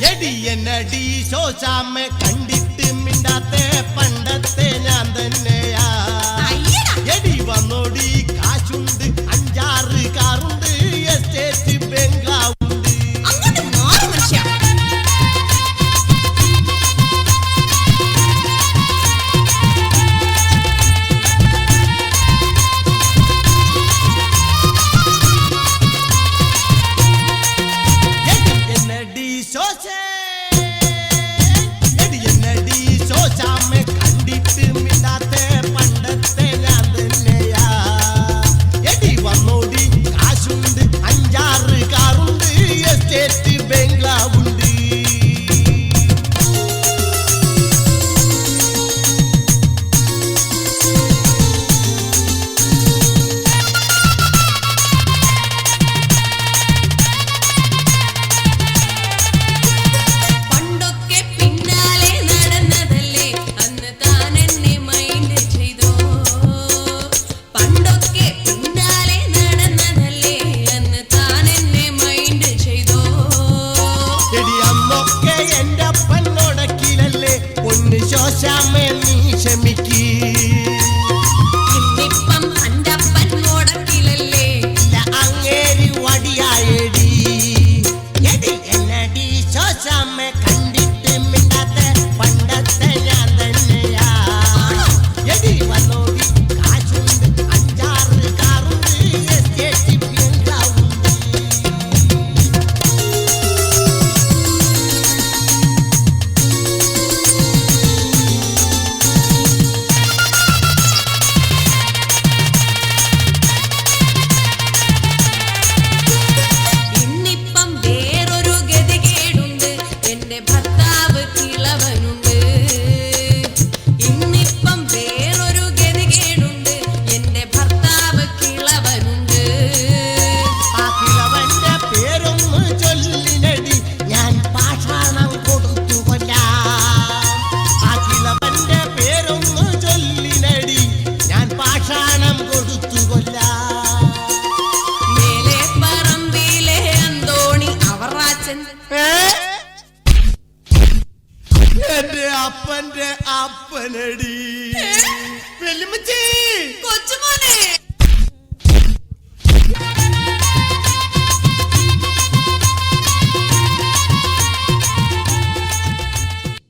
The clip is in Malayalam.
എടി എന്നടി ശോശാമ്മ കണ്ടിട്ട് മിണ്ടാത്തെ പണ്ടത്തെ ഞാൻ തന്നെയാ. എടി വന്നോടി കാശുണ്ട് 5-6 കാറുണ്ട് എസ്റ്റേറ്റ് ബംഗ്ലാവുണ്ട്. ശോശാമ്മേ നീ ക്ഷമിക്ക്. ഇന്നിപ്പം അൻ്റപ്പൻ മുടക്കിലല്ലേ അങ്ങേരി വടിയായടി. എടി എന്നടി ശോശാമ്മേ കണ്ടിട്ട് മിണ്ടാത്തെ പണ്ടത്തെ ഞാൻ തന്നെയാ. എടി വന്നോടി കാശുണ്ട് 5-6 കാറുണ്ട് എസ്റ്റേറ്റ് ബംഗ്ലാവുണ്ട്. എന്റെ അപ്പന്റെ അപ്പനടി. കൊച്ചുമോനെ